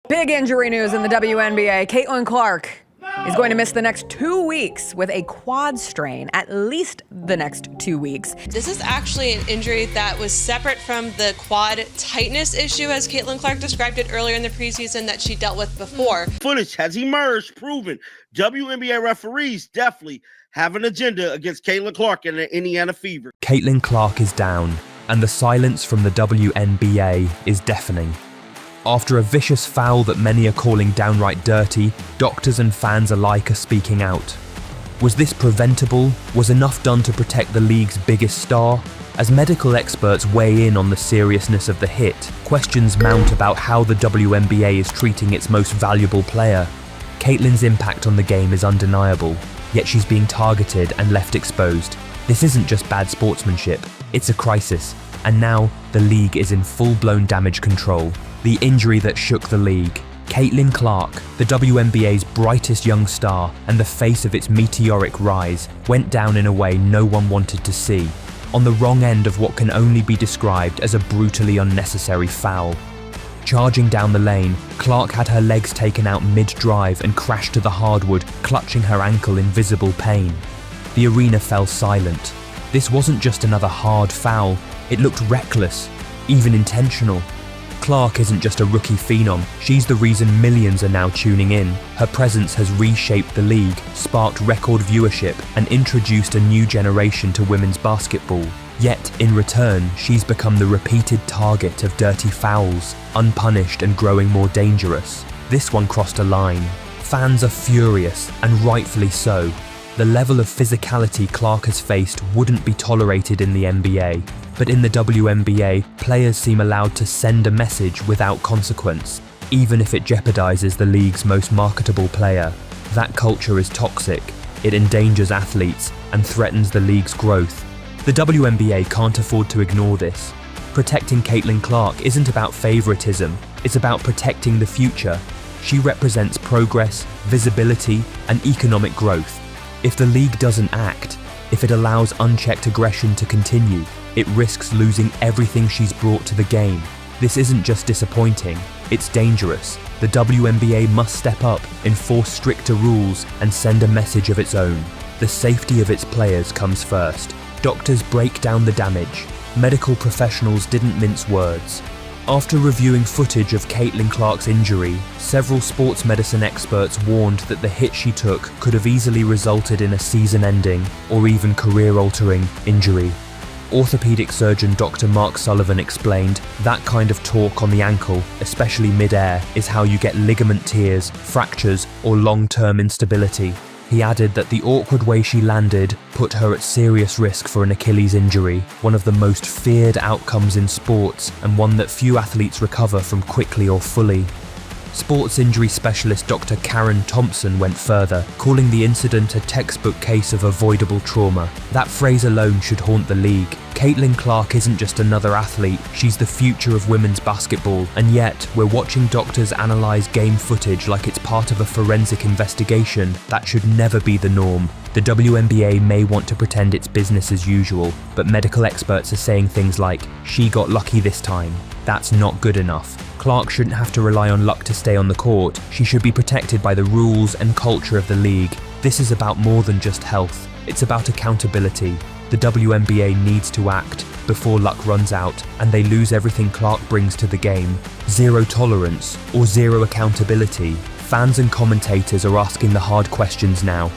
Big injury news in the WNBA. Caitlin Clark is going to miss the next 2 weeks with a quad strain, at least the next 2 weeks. This is actually an injury that was separate from the quad tightness issue, as Caitlin Clark described it earlier in the preseason, that she dealt with before. Footage has emerged proving WNBA referees definitely have an agenda against Caitlin Clark and the Indiana Fever. Caitlin Clark is down, and the silence from the WNBA is deafening. After a vicious foul that many are calling downright dirty, doctors and fans alike are speaking out. Was this preventable? Was enough done to protect the league's biggest star? As medical experts weigh in on the seriousness of the hit, questions mount about how the WNBA is treating its most valuable player. Caitlin's impact on the game is undeniable, yet she's being targeted and left exposed. This isn't just bad sportsmanship, it's a crisis, and now the league is in full-blown damage control. The injury that shook the league. Caitlin Clark, the WNBA's brightest young star and the face of its meteoric rise, went down in a way no one wanted to see, on the wrong end of what can only be described as a brutally unnecessary foul. Charging down the lane, Clark had her legs taken out mid-drive and crashed to the hardwood, clutching her ankle in visible pain. The arena fell silent. This wasn't just another hard foul, it looked reckless, even intentional. Clark isn't just a rookie phenom, she's the reason millions are now tuning in. Her presence has reshaped the league, sparked record viewership, and introduced a new generation to women's basketball. Yet, in return, she's become the repeated target of dirty fouls, unpunished and growing more dangerous. This one crossed a line. Fans are furious, and rightfully so. The level of physicality Clark has faced wouldn't be tolerated in the NBA. But in the WNBA, players seem allowed to send a message without consequence, even if it jeopardizes the league's most marketable player. That culture is toxic, it endangers athletes, and threatens the league's growth. The WNBA can't afford to ignore this. Protecting Caitlin Clark isn't about favoritism, it's about protecting the future. She represents progress, visibility, and economic growth. If the league doesn't act, if it allows unchecked aggression to continue, it risks losing everything she's brought to the game. This isn't just disappointing, it's dangerous. The WNBA must step up, enforce stricter rules, and send a message of its own. The safety of its players comes first. Doctors break down the damage. Medical professionals didn't mince words. After reviewing footage of Caitlin Clark's injury, several sports medicine experts warned that the hit she took could have easily resulted in a season-ending or even career-altering injury. Orthopedic surgeon Dr. Mark Sullivan explained that kind of torque on the ankle, especially mid-air, is how you get ligament tears, fractures, or long-term instability. He added that the awkward way she landed put her at serious risk for an Achilles injury, one of the most feared outcomes in sports and one that few athletes recover from quickly or fully. Sports injury specialist Dr. Karen Thompson went further, calling the incident a textbook case of avoidable trauma. That phrase alone should haunt the league. Caitlin Clark isn't just another athlete, she's the future of women's basketball, and yet we're watching doctors analyze game footage like it's part of a forensic investigation. That should never be the norm. The WNBA may want to pretend it's business as usual, but medical experts are saying things like, "She got lucky this time." That's not good enough. Clark shouldn't have to rely on luck to stay on the court. She should be protected by the rules and culture of the league. This is about more than just health. It's about accountability. The WNBA needs to act before luck runs out and they lose everything Clark brings to the game. Zero tolerance or zero accountability. Fans and commentators are asking the hard questions now.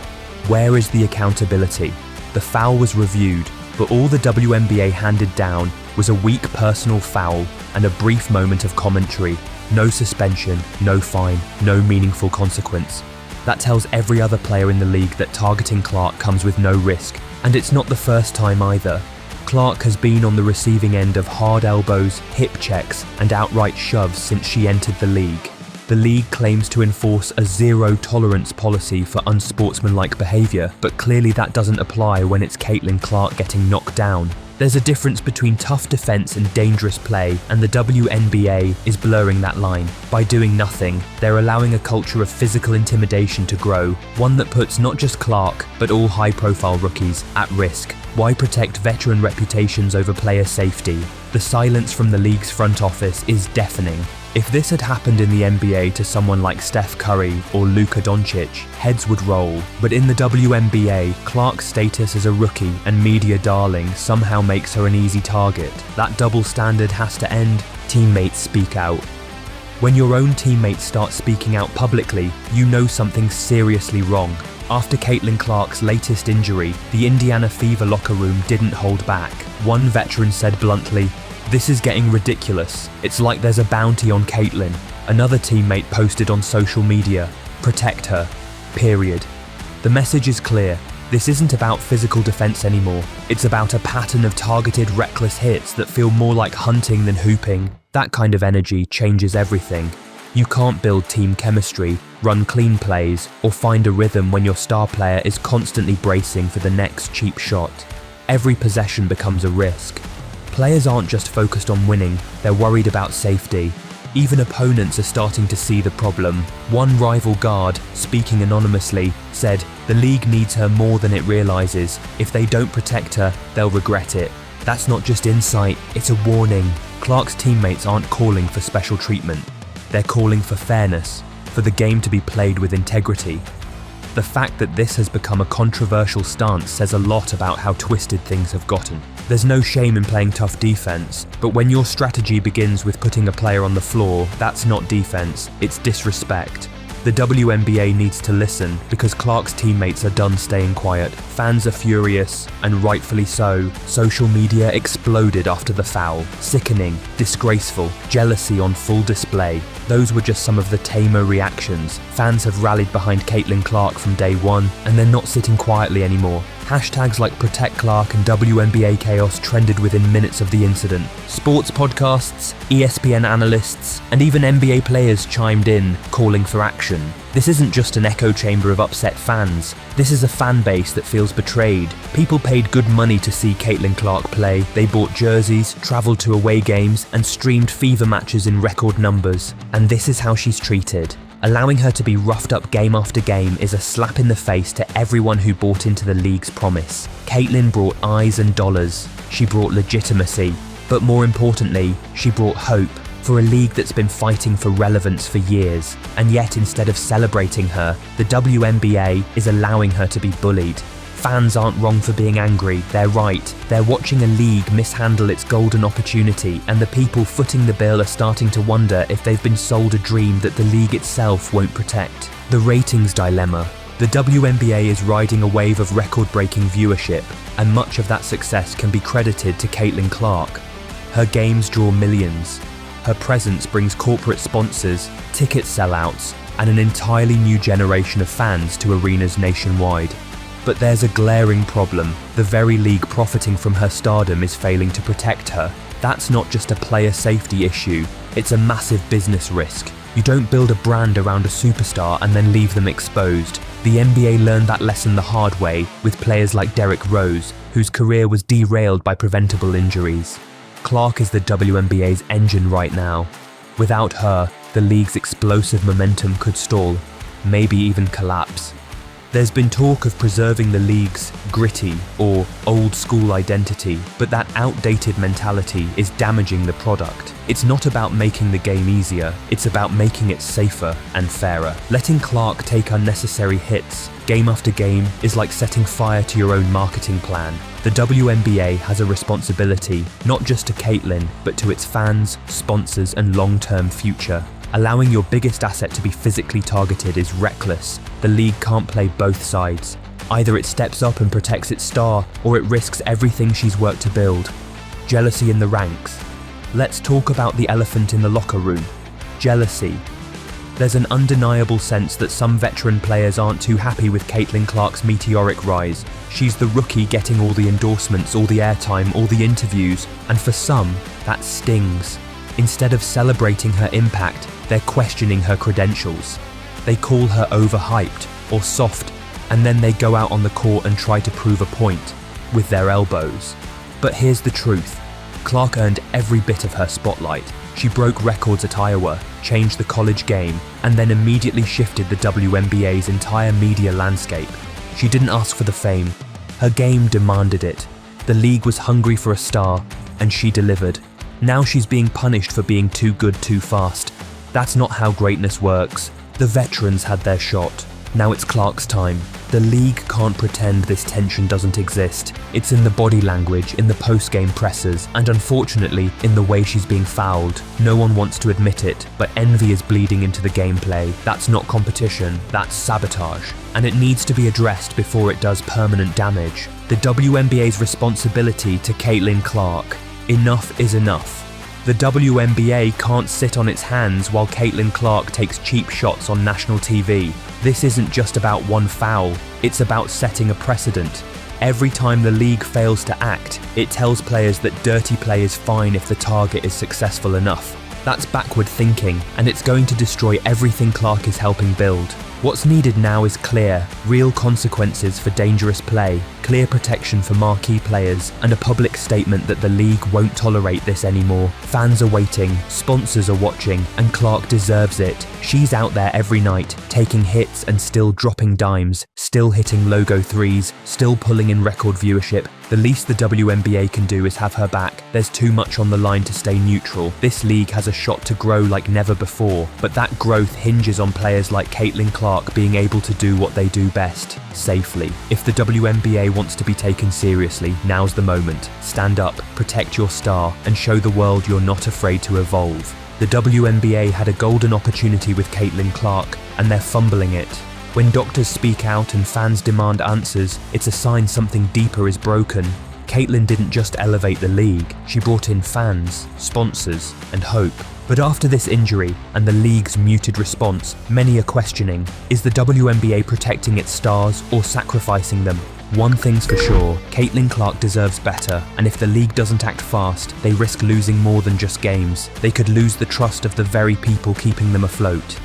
Where is the accountability? The foul was reviewed, but all the WNBA handed down was a weak personal foul and a brief moment of commentary. No suspension, no fine, no meaningful consequence. That tells every other player in the league that targeting Clark comes with no risk, and it's not the first time either. Clark has been on the receiving end of hard elbows, hip checks, and outright shoves since she entered the league. The league claims to enforce a zero-tolerance policy for unsportsmanlike behaviour, but clearly that doesn't apply when it's Caitlin Clark getting knocked down. There's a difference between tough defense and dangerous play, and the WNBA is blurring that line. By doing nothing, they're allowing a culture of physical intimidation to grow, one that puts not just Clark, but all high-profile rookies at risk. Why protect veteran reputations over player safety? The silence from the league's front office is deafening. If this had happened in the NBA to someone like Steph Curry or Luka Doncic, heads would roll. But in the WNBA, Clark's status as a rookie and media darling somehow makes her an easy target. That double standard has to end. Teammates speak out. When your own teammates start speaking out publicly, you know something's seriously wrong. After Caitlin Clark's latest injury, the Indiana Fever locker room didn't hold back. One veteran said bluntly, "This is getting ridiculous. It's like there's a bounty on Caitlin." Another teammate posted on social media, "Protect her. Period." The message is clear. This isn't about physical defense anymore. It's about a pattern of targeted, reckless hits that feel more like hunting than hooping. That kind of energy changes everything. You can't build team chemistry, run clean plays, or find a rhythm when your star player is constantly bracing for the next cheap shot. Every possession becomes a risk. Players aren't just focused on winning, they're worried about safety. Even opponents are starting to see the problem. One rival guard, speaking anonymously, said, "The league needs her more than it realizes. If they don't protect her, they'll regret it." That's not just insight, it's a warning. Clark's teammates aren't calling for special treatment. They're calling for fairness, for the game to be played with integrity. The fact that this has become a controversial stance says a lot about how twisted things have gotten. There's no shame in playing tough defense, but when your strategy begins with putting a player on the floor, that's not defense, it's disrespect. The WNBA needs to listen because Clark's teammates are done staying quiet. Fans are furious, and rightfully so. Social media exploded after the foul. Sickening, disgraceful, jealousy on full display. Those were just some of the tamer reactions. Fans have rallied behind Caitlin Clark from day one, and they're not sitting quietly anymore. Hashtags like Protect Clark and WNBA Chaos trended within minutes of the incident. Sports podcasts, ESPN analysts, and even NBA players chimed in, calling for action. This isn't just an echo chamber of upset fans. This is a fan base that feels betrayed. People paid good money to see Caitlin Clark play. They bought jerseys, travelled to away games, and streamed Fever matches in record numbers. And this is how she's treated. Allowing her to be roughed up game after game is a slap in the face to everyone who bought into the league's promise. Caitlin brought eyes and dollars. She brought legitimacy. But more importantly, she brought hope for a league that's been fighting for relevance for years. And yet, instead of celebrating her, the WNBA is allowing her to be bullied. Fans aren't wrong for being angry, they're right. They're watching a league mishandle its golden opportunity, and the people footing the bill are starting to wonder if they've been sold a dream that the league itself won't protect. The ratings dilemma. The WNBA is riding a wave of record-breaking viewership, and much of that success can be credited to Caitlin Clark. Her games draw millions. Her presence brings corporate sponsors, ticket sellouts, and an entirely new generation of fans to arenas nationwide. But there's a glaring problem. The very league profiting from her stardom is failing to protect her. That's not just a player safety issue, it's a massive business risk. You don't build a brand around a superstar and then leave them exposed. The NBA learned that lesson the hard way with players like Derrick Rose, whose career was derailed by preventable injuries. Clark is the WNBA's engine right now. Without her, the league's explosive momentum could stall, maybe even collapse. There's been talk of preserving the league's gritty or old school identity, but that outdated mentality is damaging the product. It's not about making the game easier, it's about making it safer and fairer. Letting Clark take unnecessary hits game after game is like setting fire to your own marketing plan. The WNBA has a responsibility, not just to Caitlin, but to its fans, sponsors, and long-term future. Allowing your biggest asset to be physically targeted is reckless. The league can't play both sides. Either it steps up and protects its star, or it risks everything she's worked to build. Jealousy in the ranks. Let's talk about the elephant in the locker room. Jealousy. There's an undeniable sense that some veteran players aren't too happy with Caitlin Clark's meteoric rise. She's the rookie getting all the endorsements, all the airtime, all the interviews, and for some, that stings. Instead of celebrating her impact, they're questioning her credentials. They call her overhyped or soft, and then they go out on the court and try to prove a point with their elbows. But here's the truth. Clark earned every bit of her spotlight. She broke records at Iowa, changed the college game, and then immediately shifted the WNBA's entire media landscape. She didn't ask for the fame. Her game demanded it. The league was hungry for a star, and she delivered. Now she's being punished for being too good too fast, That's not how greatness works. The veterans had their shot. Now it's Clark's time. The league can't pretend this tension doesn't exist. It's in the body language, in the post-game pressers, and unfortunately, in the way she's being fouled. No one wants to admit it, but envy is bleeding into the gameplay. That's not competition, that's sabotage. And it needs to be addressed before it does permanent damage. The WNBA's responsibility to Caitlin Clark. Enough is enough. The WNBA can't sit on its hands while Caitlin Clark takes cheap shots on national TV. This isn't just about one foul, it's about setting a precedent. Every time the league fails to act, it tells players that dirty play is fine if the target is successful enough. That's backward thinking, and it's going to destroy everything Clark is helping build. What's needed now is clear, real consequences for dangerous play, clear protection for marquee players, and a public statement that the league won't tolerate this anymore. Fans are waiting, sponsors are watching, and Clark deserves it. She's out there every night, taking hits and still dropping dimes, still hitting logo threes, still pulling in record viewership. The least the WNBA can do is have her back. There's too much on the line to stay neutral. This league has a shot to grow like never before, but that growth hinges on players like Caitlin Clark being able to do what they do best, safely. If the WNBA wants to be taken seriously, now's the moment. Stand up, protect your star, and show the world you're not afraid to evolve. The WNBA had a golden opportunity with Caitlin Clark, and they're fumbling it. When doctors speak out and fans demand answers, it's a sign something deeper is broken. Caitlin didn't just elevate the league, she brought in fans, sponsors, and hope. But after this injury, and the league's muted response, many are questioning, is the WNBA protecting its stars or sacrificing them? One thing's for sure, Caitlin Clark deserves better, and if the league doesn't act fast, they risk losing more than just games. They could lose the trust of the very people keeping them afloat.